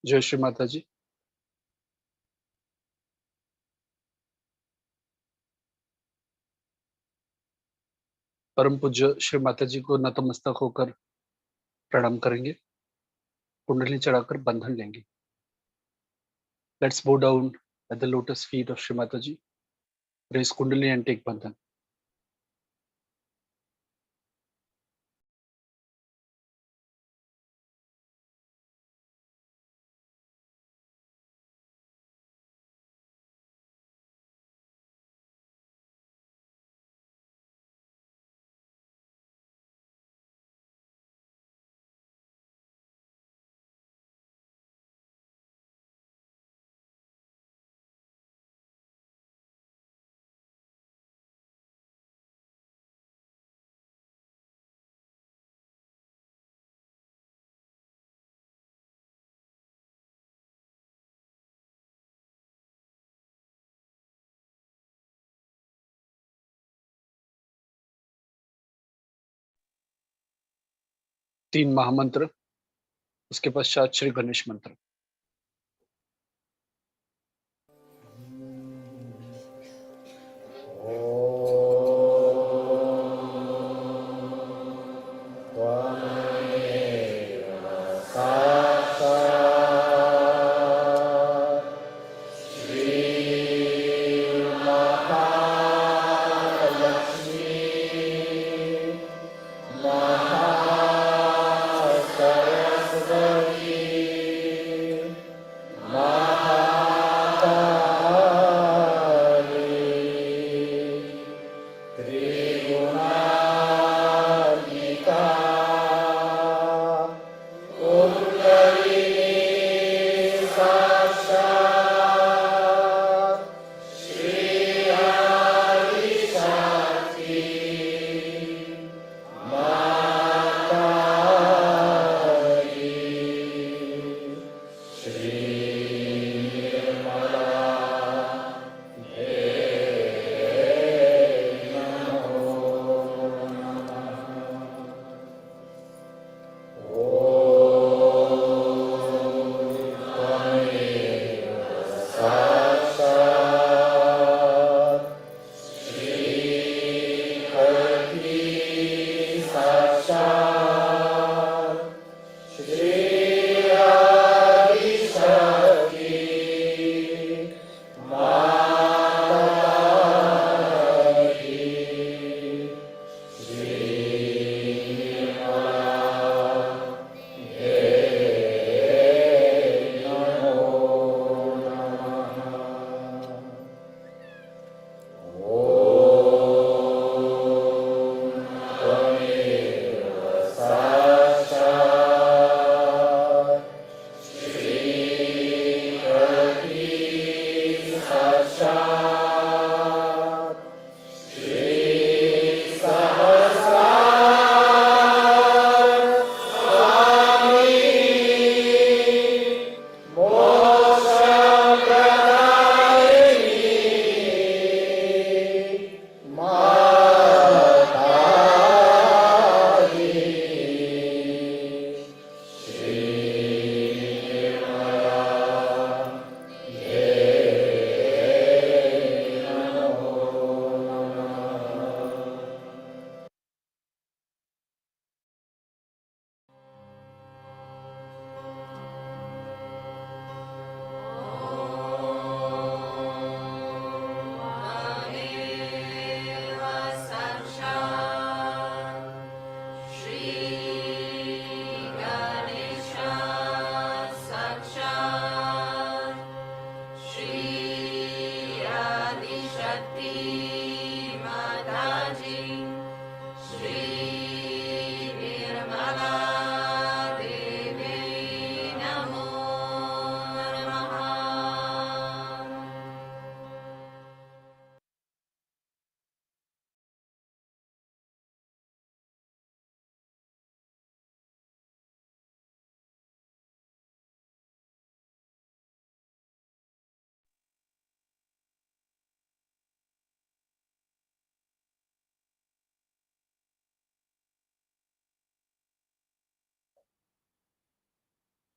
जय श्री माता जी। परम पूज्य श्री माता जी को नतमस्तक होकर प्रणाम करेंगे, कुंडली चढ़ाकर बंधन लेंगे। Let's bow down at the lotus feet of Shri Mataji, raise kundali and take bandhan. तीन महामंत्र, उसके पश्चात श्री गणेश मंत्र।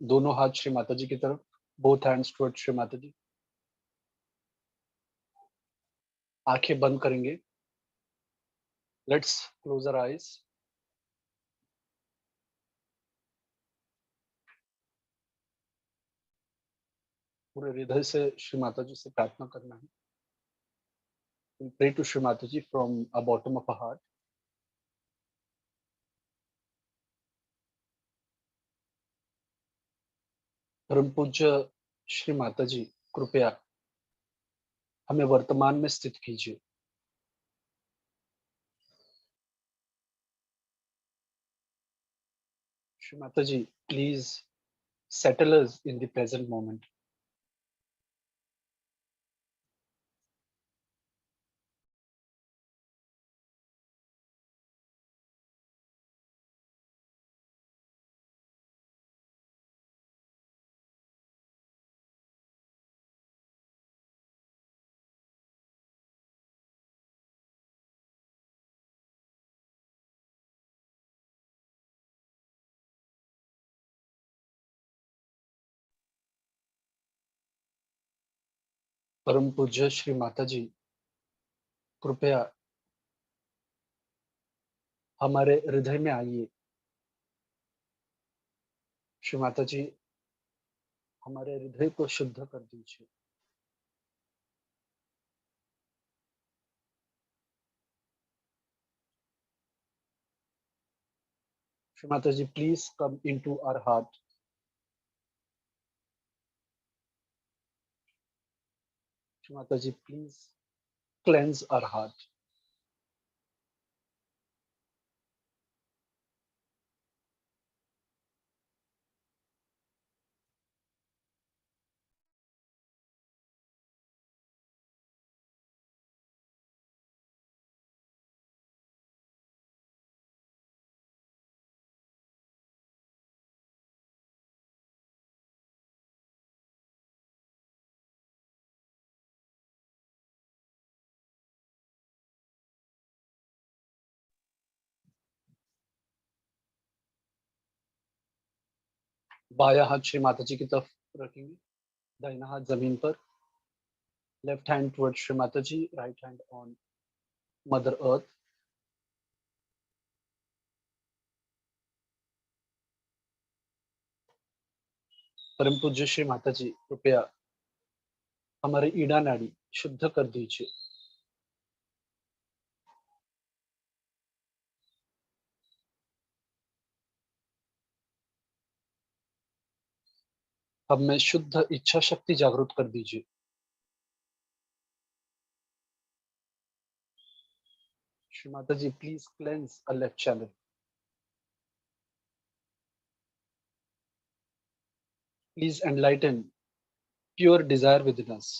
दोनों हाथ श्री माता जी की तरफ, both hands towards Shri Mata जी। आंखें बंद करेंगे। Let's close our eyes. पूरे हृदय से श्री माता जी से प्रार्थना करना है। Pray to Shri Mata ji from a bottom of a heart. परम पूज्य श्री माता जी, कृपया हमें वर्तमान में स्थित कीजिए। Shri Mata ji, please settle us in the present moment. परम पूज्य श्री माता जी, कृपया हमारे हृदय में आइए। श्री माता जी, हमारे हृदय को शुद्ध कर दीजिए। Shri Mata ji, please come into our heart. Shri Mata ji, please cleanse our heart. बायां हाथ श्री माता जी की तरफ रखेंगे, दाहिना हाथ जमीन पर। Left hand towards Shri Mata ji, right hand on mother earth. परम पूज्य श्री माता जी, कृपया हमारी ईड़ा नाड़ी शुद्ध कर दीजिए। अब में शुद्ध इच्छा शक्ति जागृत कर दीजिए। Shri Mata ji, please cleanse a left channel. Please enlighten pure desire within us.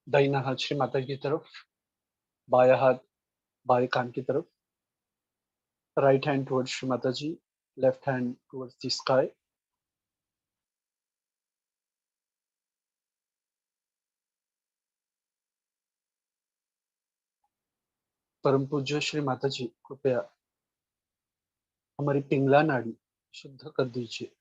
दाहिना हाथ श्री माता की तरफ, बाया हाथ बाएं कान की तरफ। Right hand towards Shri Mata ji, left hand towards the sky. परम पूज्य श्री माता जी, कृपया हमारी पिंगला नाड़ी शुद्ध कर दीजिए।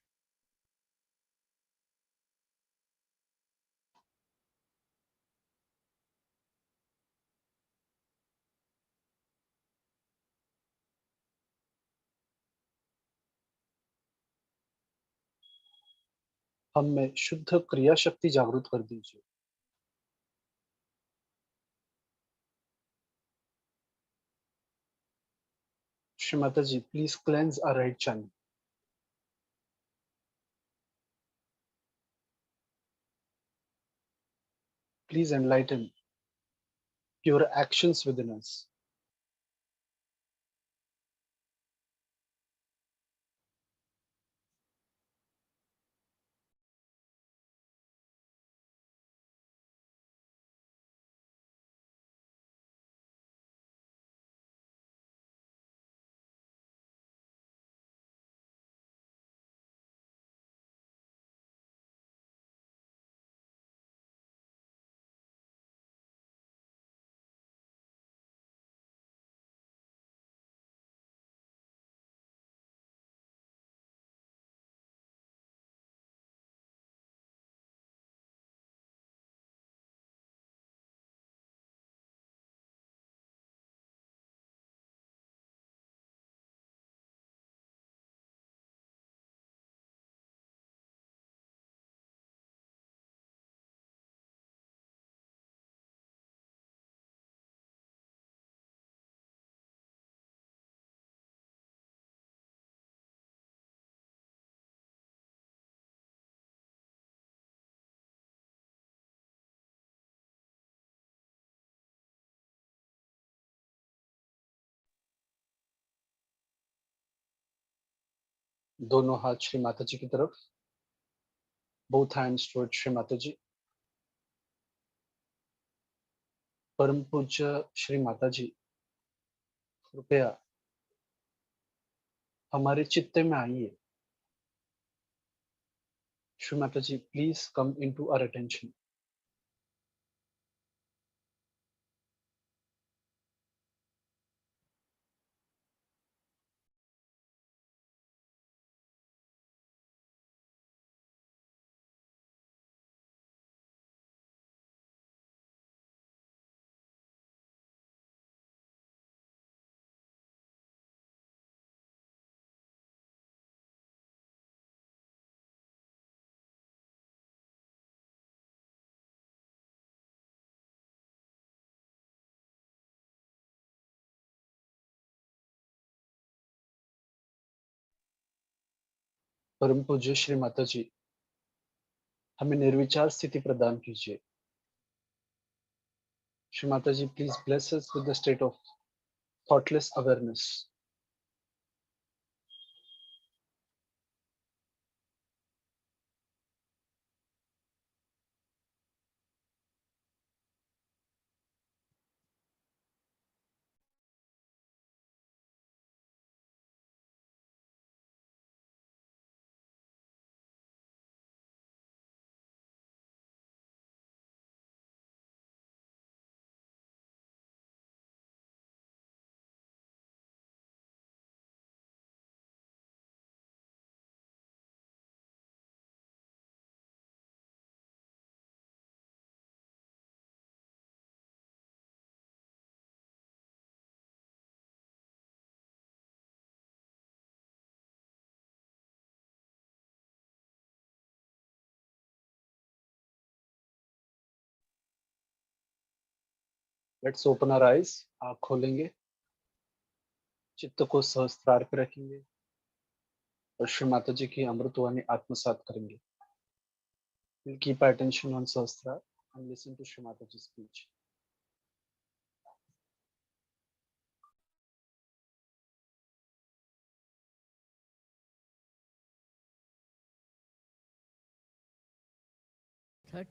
हम में शुद्ध क्रिया शक्ति जागृत कर दीजिए। Shri Mata ji, please cleanse our right channel. Please enlighten your actions within us. दोनों हाथ श्री माता जी की तरफ, both hands towards Shri Mata जी। परम पूज्य श्री माता जी, कृपया हमारे चित्त में आइए। Shri Mata ji, please come into our attention. परम पूज्य श्री माता जी, हमें निर्विचार स्थिति प्रदान कीजिए। Shri Mata ji, please bless us with the state of thoughtless awareness. Let's open our eyes. आँख खोलेंगे, चित्त को सहस्त्रार पे रखेंगे और श्री माता जी की अमृतवाणी आत्मसात करेंगे। We'll keep our attention on Sahasrara and listen to Shri Mataji's speech.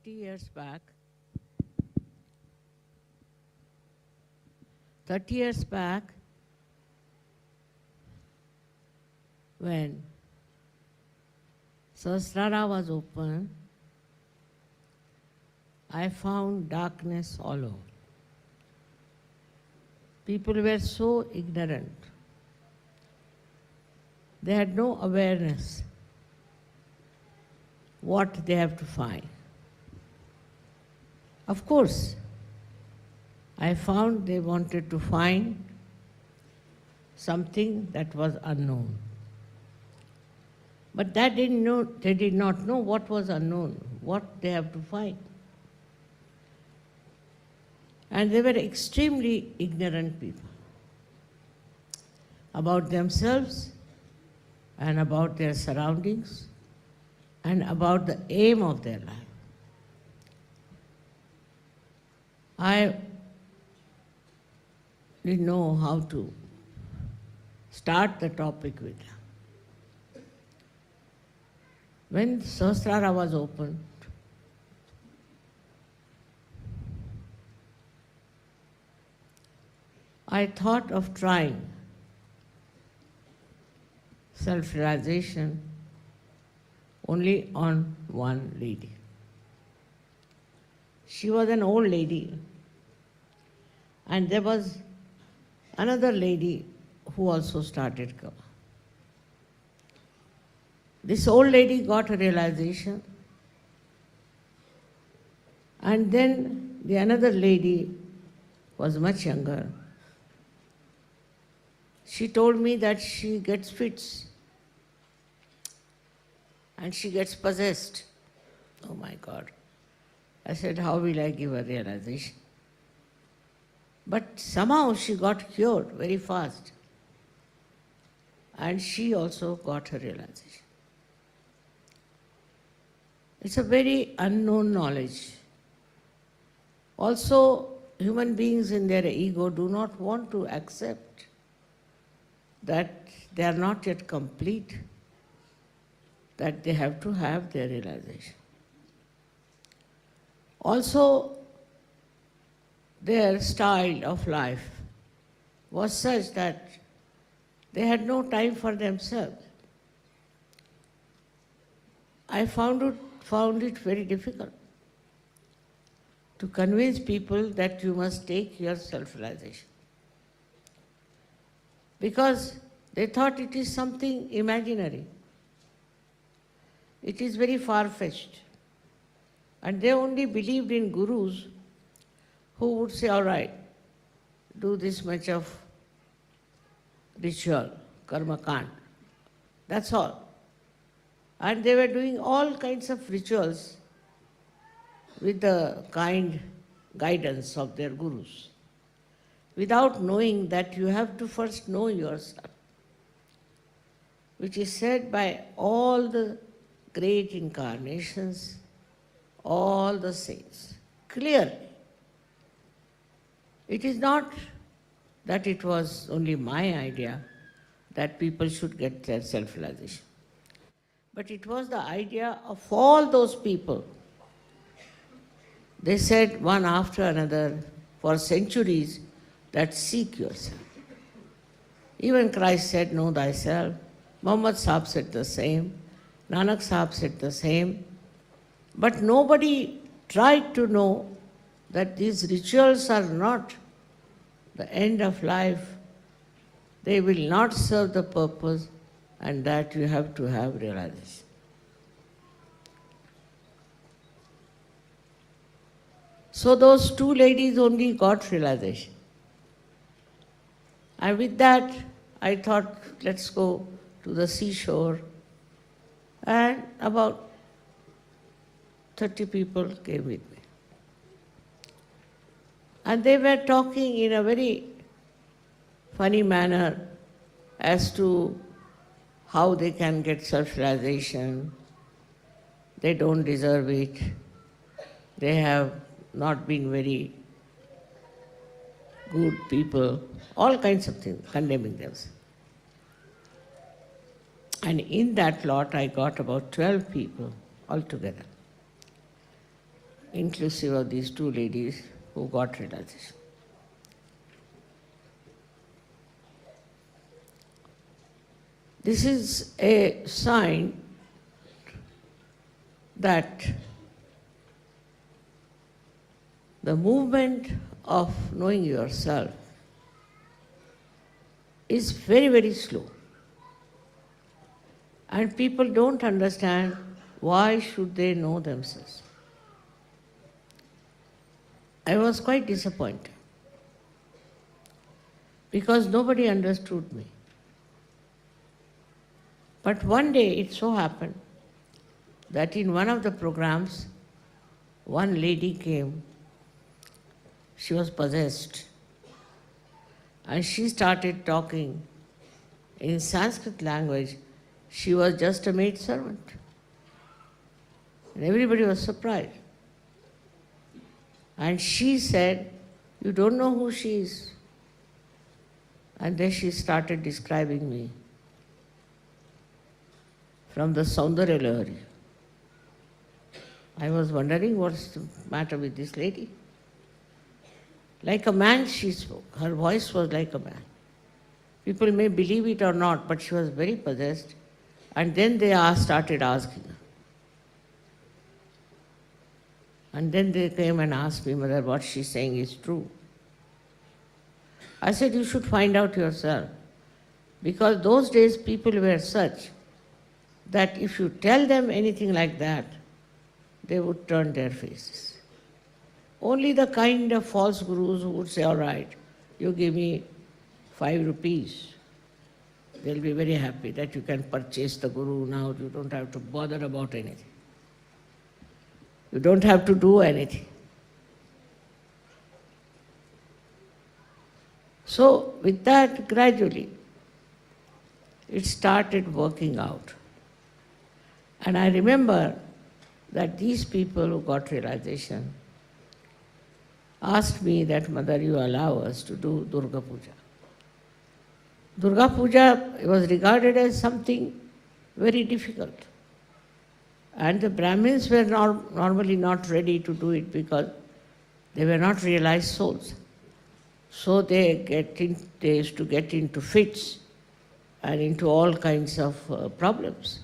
Years back, 30 years back, when Sahasrara was open, I found darkness all over. People were so ignorant. They had no awareness what they have to find. Of course, I found they wanted to find something that was unknown. But they did not know what was unknown, what they have to find. And they were extremely ignorant people about themselves and about their surroundings and about the aim of their life. I didn't know how to start the topic with them. When Sahasrara was opened, I thought of trying self-realization only on one lady. She was an old lady, and there was another lady who also started Kava. This old lady got a realization, and then the another lady was much younger. She told me that she gets fits and she gets possessed. Oh my God. I said, how will I give her realization? But somehow she got cured very fast. And she also got her realization. It's a very unknown knowledge. Also, human beings in their ego do not want to accept that they are not yet complete, that they have to have their realization. Also, their style of life was such that they had no time for themselves. I found it very difficult to convince people that you must take your self-realization, because they thought it is something imaginary. It is very far-fetched. And they only believed in gurus who would say, all right, do this much of ritual, karma kand. That's all. And they were doing all kinds of rituals with the kind guidance of their gurus, without knowing that you have to first know yourself, which is said by all the great incarnations, all the saints, clearly. It is not that it was only my idea that people should get their self-realization, but it was the idea of all those people. They said one after another for centuries that seek yourself. Even Christ said, know thyself. Muhammad Sahib said the same. Nanak Sahib said the same. But nobody tried to know that these rituals are not the end of life. They will not serve the purpose, and that you have to have realization. So those two ladies only got realization. And with that, I thought, let's go to the seashore. And about 30 people came with me. And they were talking in a very funny manner as to how they can get self-realization. They don't deserve it. They have not been very good people, all kinds of things, condemning themselves. And in that lot, I got about 12 people altogether, inclusive of these two ladies who got realization. This is a sign that the movement of knowing yourself is very, very slow. And people don't understand why should they know themselves. I was quite disappointed because nobody understood me. But one day it so happened that in one of the programs, one lady came. She was possessed. And she started talking in Sanskrit language. She was just a maid servant. And everybody was surprised. And she said, "You don't know who she is." And then she started describing me from the Saundarya Lahari. I was wondering what's the matter with this lady. Like a man she spoke. Her voice was like a man. People may believe it or not, but she was very possessed. And then they started asking her. And then they came and asked me whether what she's saying is true. I said, "You should find out yourself." Because those days people were such that if you tell them anything like that, they would turn their faces. Only the kind of false gurus who would say, "All right, you give me 5 rupees. They'll be very happy that you can purchase the guru now. You don't have to bother about anything. You don't have to do anything." So with that, gradually, it started working out. And I remember that these people who got realization asked me that, "Mother, you allow us to do Durga Puja." Durga Puja was regarded as something very difficult. And the Brahmins were normally not ready to do it because they were not realized souls. So they used to get into fits and into all kinds of problems.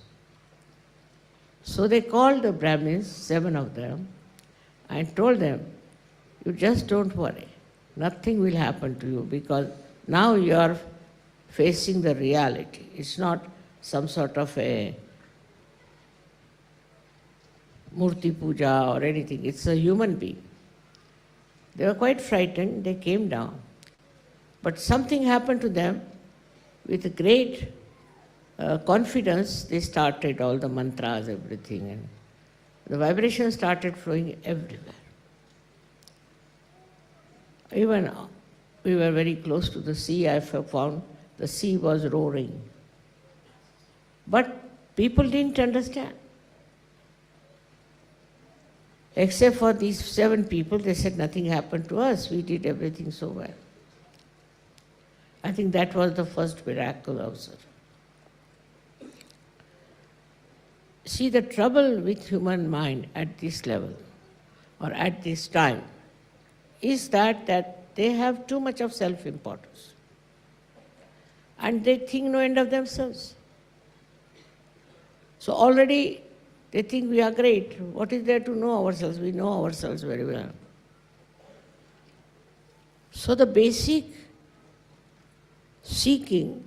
So they called the Brahmins, 7 of them, and told them, "You just don't worry. Nothing will happen to you because now you are facing the reality. It's not some sort of a Murti Puja or anything. It's a human being." They were quite frightened. They came down. But something happened to them. With great confidence, they started all the mantras, everything. And the vibration started flowing everywhere. Even we were very close to the sea. I found the sea was roaring. But people didn't understand. Except for these 7 people, they said nothing happened to us. We did everything so well. I think that was the first miracle also. See, the trouble with human mind at this level or at this time is that they have too much of self-importance. And they think no end of themselves. So already they think we are great. What is there to know ourselves? We know ourselves very well. So the basic seeking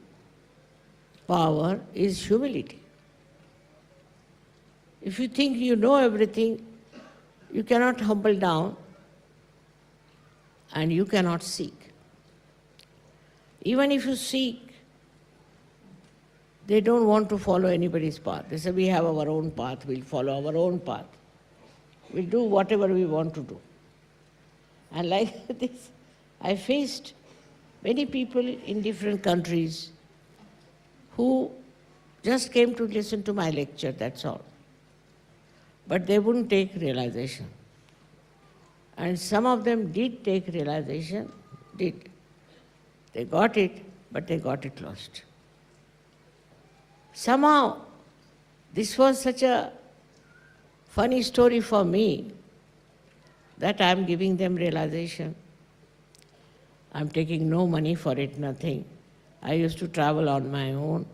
power is humility. If you think you know everything, you cannot humble down and you cannot seek. Even if you seek, they don't want to follow anybody's path. They say, "We have our own path, we'll follow our own path. We'll do whatever we want to do." And like this, I faced many people in different countries who just came to listen to my lecture, that's all. But they wouldn't take realization. And some of them did take realization, did. They got it, but they got it lost. Somehow, this was such a funny story for me that I am giving them realization. I'm taking no money for it, nothing. I used to travel on my own.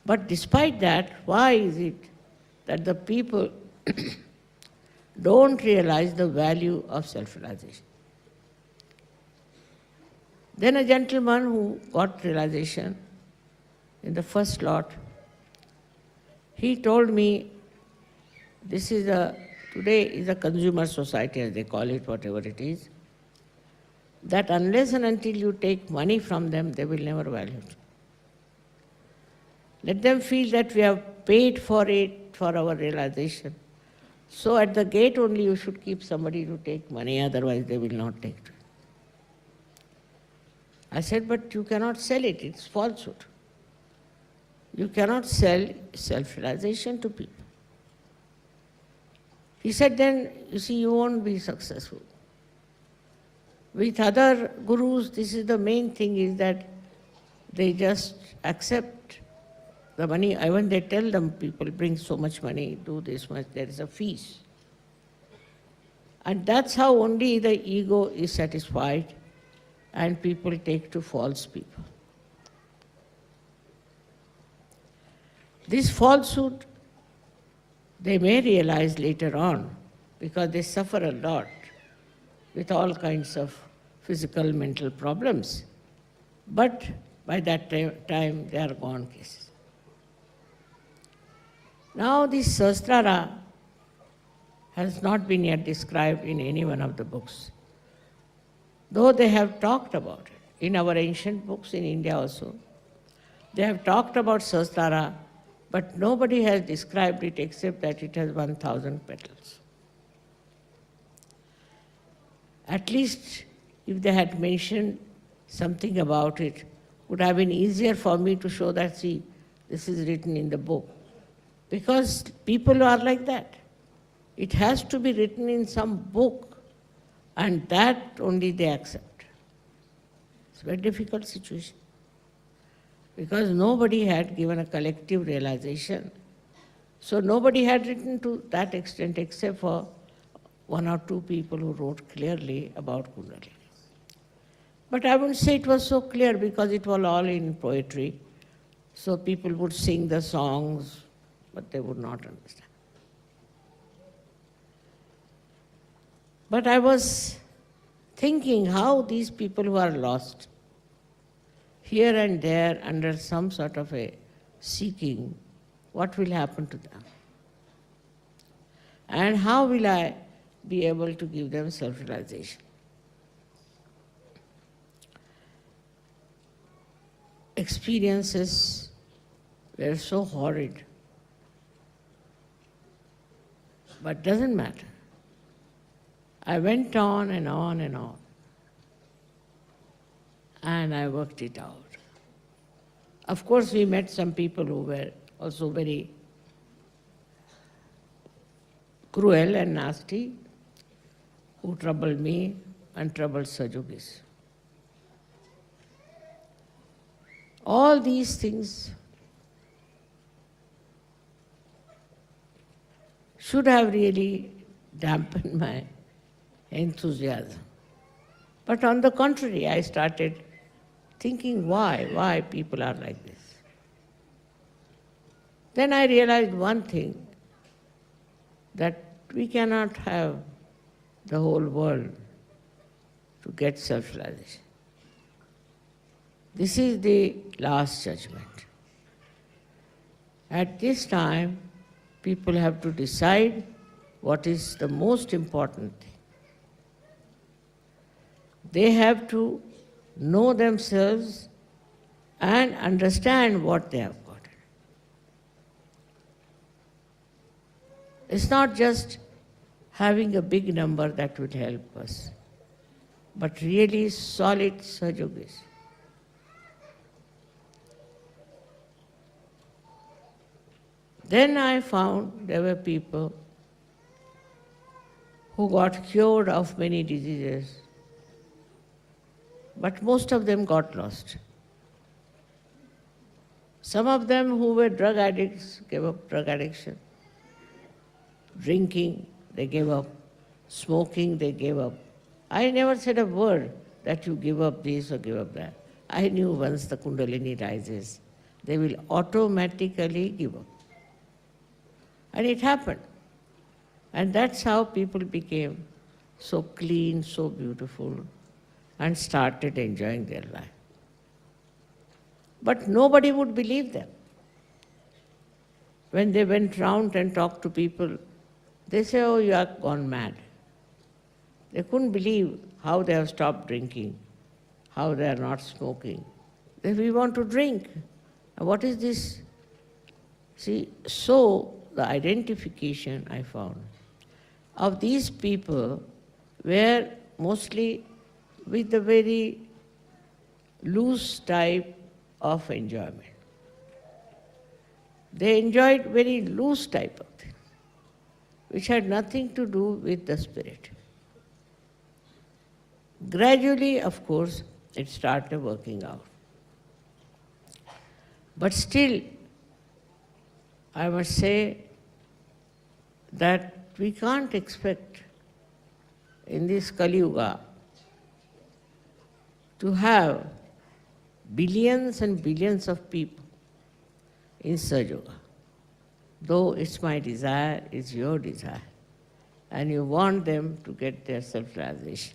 But despite that, why is it that the people don't realize the value of self-realization? Then a gentleman who got realization in the first lot, he told me, today is a consumer society, as they call it, whatever it is, that unless and until you take money from them, they will never value it. Let them feel that we have paid for it, for our realization. So at the gate only you should keep somebody to take money, otherwise they will not take it. I said, but you cannot sell it, it's falsehood. You cannot sell self-realization to people. He said, then, you see, you won't be successful. With other gurus, this is the main thing, is that they just accept the money. Even they tell them, people bring so much money, do this much, there is a fees. And that's how only the ego is satisfied and people take to false people. This falsehood, they may realize later on, because they suffer a lot with all kinds of physical, mental problems. But by that time, they are gone cases. Now this Sahasrara has not been yet described in any one of the books, though they have talked about it. In our ancient books in India also, they have talked about Sahasrara, but nobody has described it except that it has 1,000 petals. At least if they had mentioned something about it, would have been easier for me to show that, see, this is written in the book. Because people are like that. It has to be written in some book, and that only they accept. It's a very difficult situation. Because nobody had given a collective realization. So nobody had written to that extent except for one or two people who wrote clearly about Kundalini. But I wouldn't say it was so clear because it was all in poetry. So people would sing the songs, but they would not understand. But I was thinking how these people who are lost, here and there under some sort of a seeking, what will happen to them? And how will I be able to give them self-realization? Experiences were so horrid, but doesn't matter. I went on and on and on, and I worked it out. Of course, we met some people who were also very cruel and nasty, who troubled me and troubled Sajogis. All these things should have really dampened my enthusiasm. But on the contrary, I started thinking why people are like this. Then I realized one thing, that we cannot have the whole world to get self-realization. This is the last judgment. At this time, people have to decide what is the most important thing. They have to know themselves and understand what they have got. It's not just having a big number that will help us, but really solid Sajogis. Then I found there were people who got cured of many diseases, but most of them got lost. Some of them who were drug addicts gave up drug addiction. Drinking, they gave up. Smoking, they gave up. I never said a word that you give up this or give up that. I knew once the Kundalini rises, they will automatically give up. And it happened. And that's how people became so clean, so beautiful, and started enjoying their life. But nobody would believe them. When they went round and talked to people, they say, oh, you are gone mad. They couldn't believe how they have stopped drinking, how they are not smoking. They say, we want to drink. And what is this See, so the identification I found of these people were mostly with the very loose type of enjoyment. They enjoyed very loose type of thing, which had nothing to do with the spirit. Gradually, of course, it started working out. But still, I must say that we can't expect in this Kali Yuga to have billions and billions of people in Sahaja, though it's my desire, it's your desire, and you want them to get their self-realization,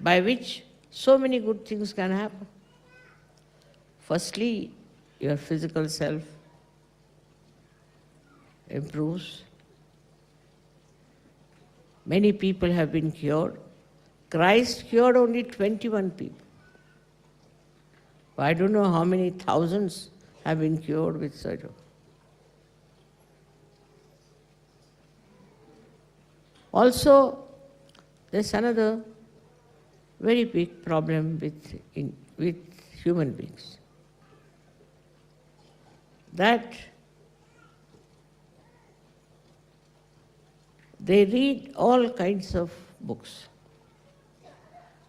by which so many good things can happen. Firstly, your physical self improves. Many people have been cured. Christ cured only 21 people. I don't know how many thousands have been cured with Sahaja. Also, there's another very big problem with human beings, that they read all kinds of books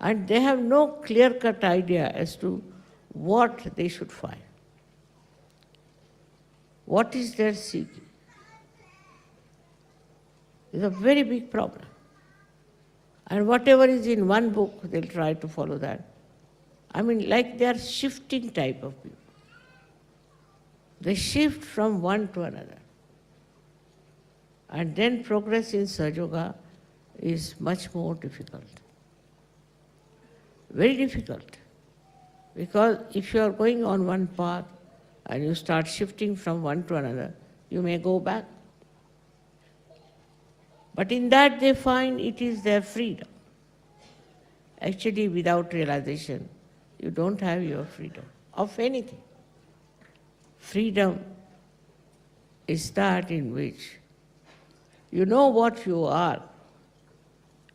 and they have no clear-cut idea as to what they should find. What is their seeking? It's a very big problem. And whatever is in one book, they'll try to follow that. I mean, like they are shifting type of people. They shift from one to another. And then progress in Sahaja is much more difficult. Very difficult. Because if you are going on one path and you start shifting from one to another, you may go back. But in that they find it is their freedom. Actually, without realization, you don't have your freedom of anything. Freedom is that in which you know what you are.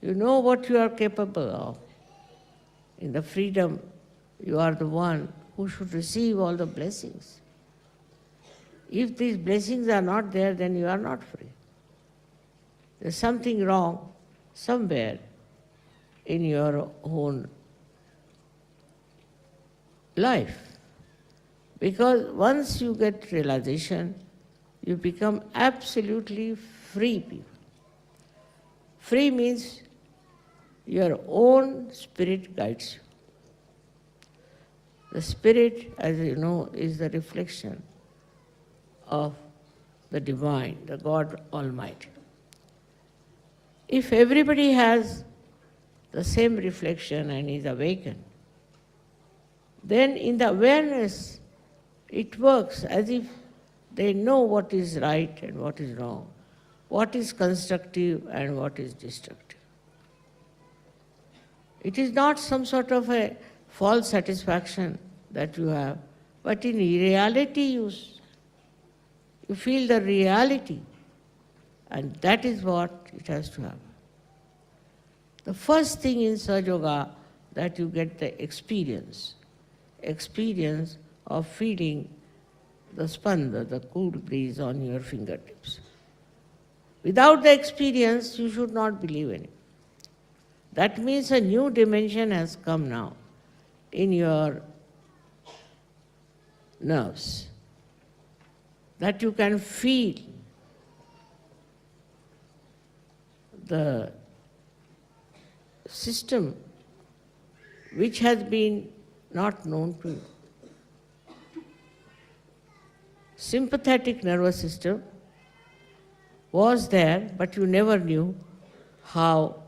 You know what you are capable of. In the freedom, you are the one who should receive all the blessings. If these blessings are not there, then you are not free. There's something wrong somewhere in your own life. Because once you get realization, you become absolutely free people. Free means your own spirit guides you. The spirit, as you know, is the reflection of the divine, the God Almighty. If everybody has the same reflection and is awakened, then in the awareness, it works as if they know what is right and what is wrong, what is constructive and what is destructive. It is not some sort of a false satisfaction that you have, but in reality you feel the reality, and that is what it has to happen. The first thing in Sahaja that you get the experience of feeling the spanda, the cool breeze on your fingertips. Without the experience, you should not believe in it. That means a new dimension has come now in your nerves, that you can feel the system which has been not known to you. Sympathetic nervous system was there, but you never knew how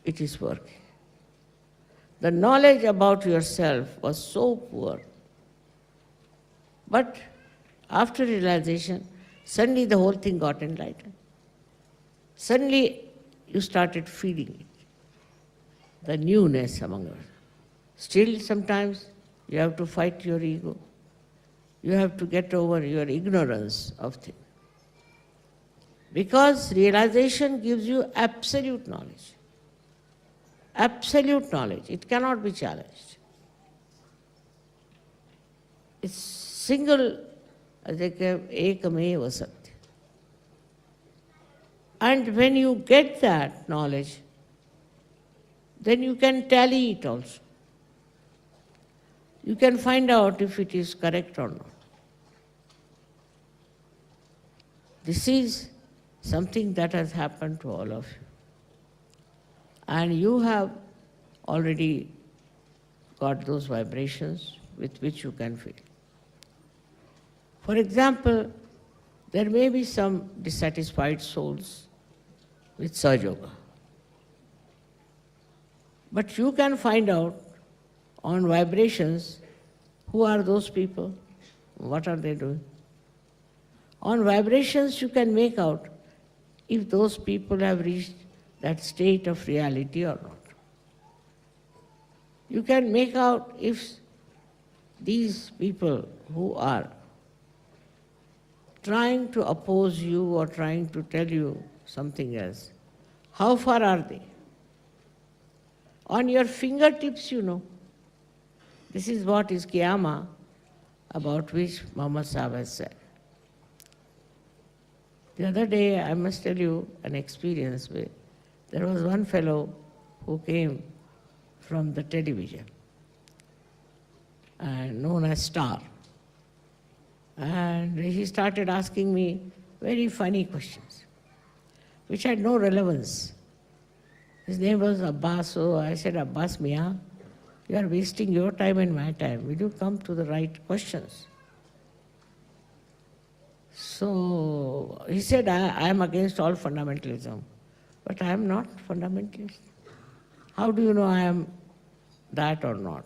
it is working. The knowledge about yourself was so poor. But after realization, suddenly the whole thing got enlightened. Suddenly you started feeling it, the newness among us. Still sometimes you have to fight your ego. You have to get over your ignorance of things. Because realization gives you absolute knowledge. Absolute knowledge. It cannot be challenged. It's single, ekamev satya. And when you get that knowledge, then you can tally it also. You can find out if it is correct or not. This is something that has happened to all of you. And you have already got those vibrations with which you can feel. For example, there may be some dissatisfied souls with Sahaja. But you can find out on vibrations who are those people, what are they doing. On vibrations you can make out if those people have reached that state of reality or not. You can make out if these people who are trying to oppose you or trying to tell you something else, how far are they? On your fingertips you know. This is what is Qiyamah, about which Muhammad Sahib has said. The other day, I must tell you an experience where there was one fellow who came from the television, known as Star. And he started asking me very funny questions, which had no relevance. His name was Abbas, so I said, Abbas Mia, you are wasting your time and my time. Will you come to the right questions? So he said, I am against all fundamentalism. But I am not fundamentalist. How do you know I am that or not?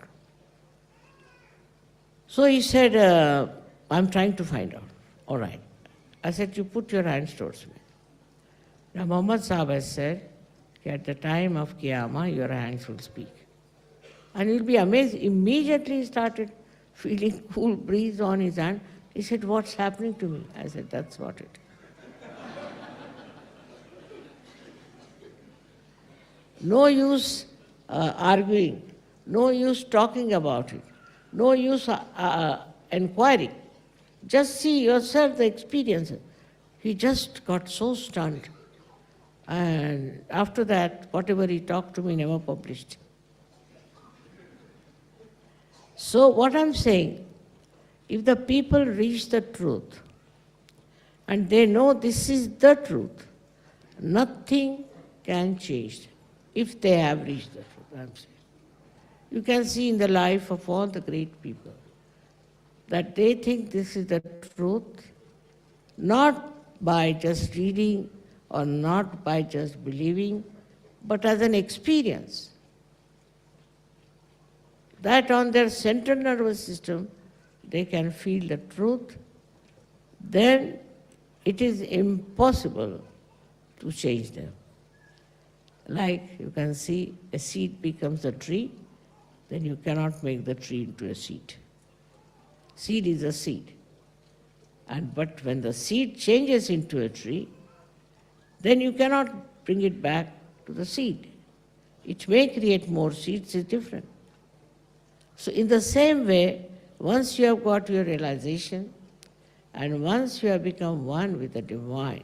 So he said, I'm trying to find out. All right. I said, you put your hands towards me. Now Muhammad Sahib has said, at the time of Qiyamah, your hands will speak. And you'll be amazed. Immediately he started feeling cool breeze on his hand. He said, what's happening to me? I said, that's what it is. No use arguing, no use talking about it, no use inquiring. Just see yourself the experience. He just got so stunned. And after that, whatever he talked to me never published. So what I'm saying, if the people reach the truth, and they know this is the truth, nothing can change if they have reached the truth, I'm saying. You can see in the life of all the great people that they think this is the truth, not by just reading or not by just believing, but as an experience. That on their central nervous system, they can feel the truth, then it is impossible to change them. Like you can see a seed becomes a tree, then you cannot make the tree into a seed. Seed is a seed. But when the seed changes into a tree, then you cannot bring it back to the seed. It may create more seeds, it's different. So in the same way, once you have got your realization, and once you have become one with the divine,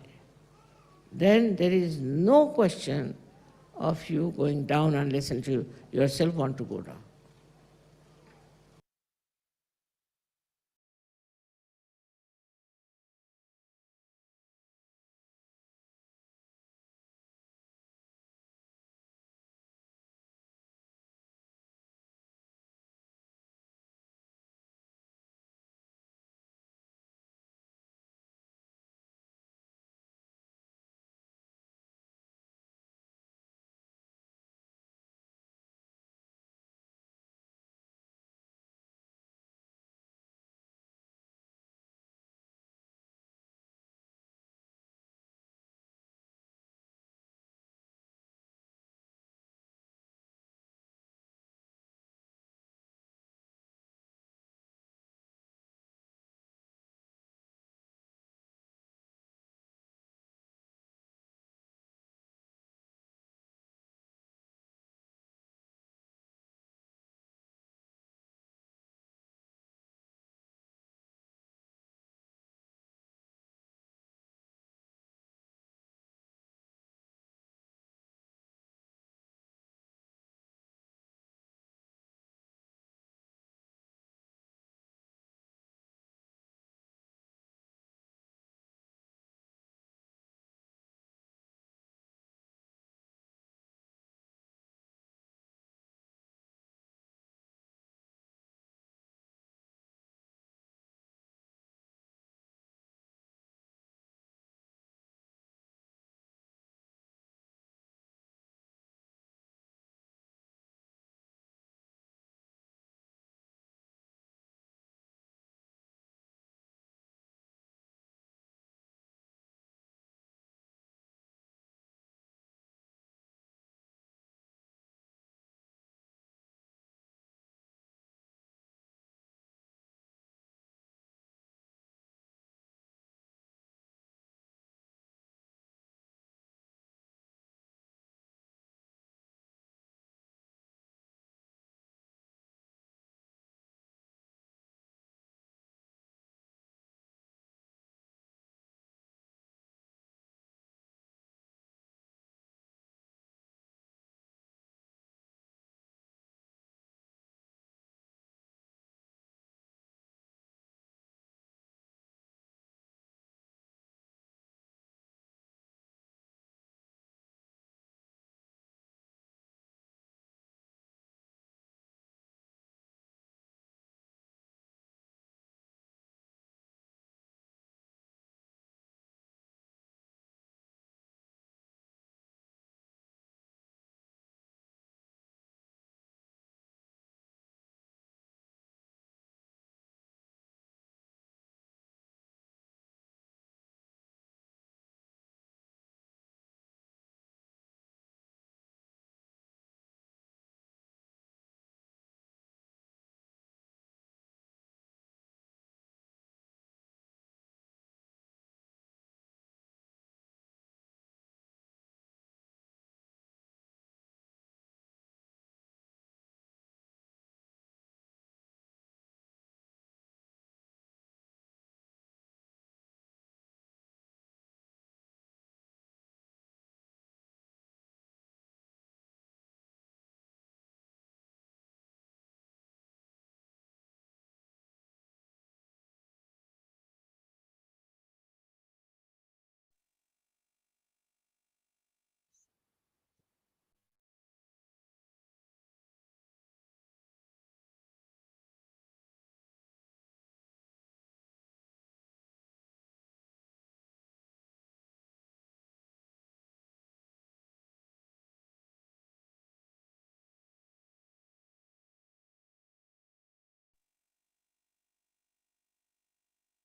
then there is no question of you going down unless you yourself want to go down.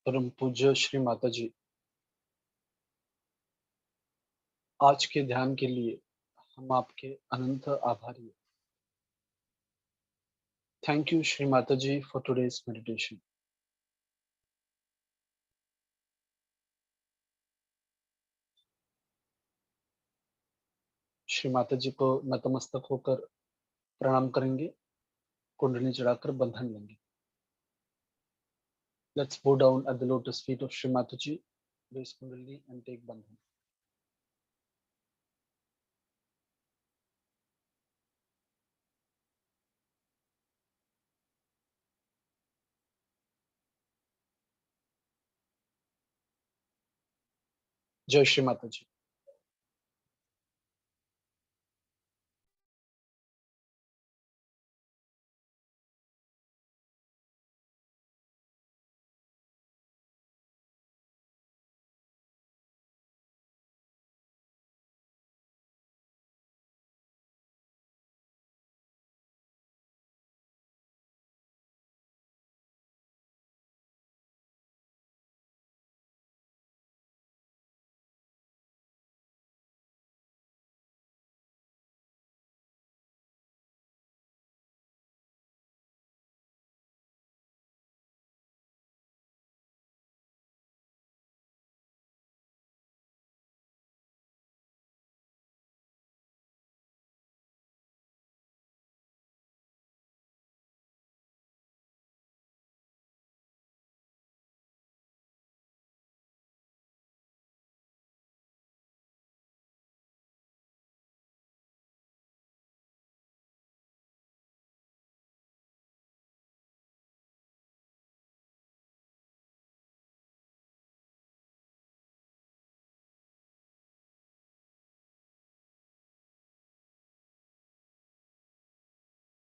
परम पूज्य श्री माता जी, आज के ध्यान के लिए हम आपके अनंत आभारी हैं। Thank you Shri Mata ji for today's meditation. Shri Mata जी को नतमस्तक होकर प्रणाम करेंगे, कुंडली चढ़ाकर बंधन लेंगे। Let's bow down at the lotus feet of Shri Mataji, raise kundalini and take bandhan. जय श्री माता जी।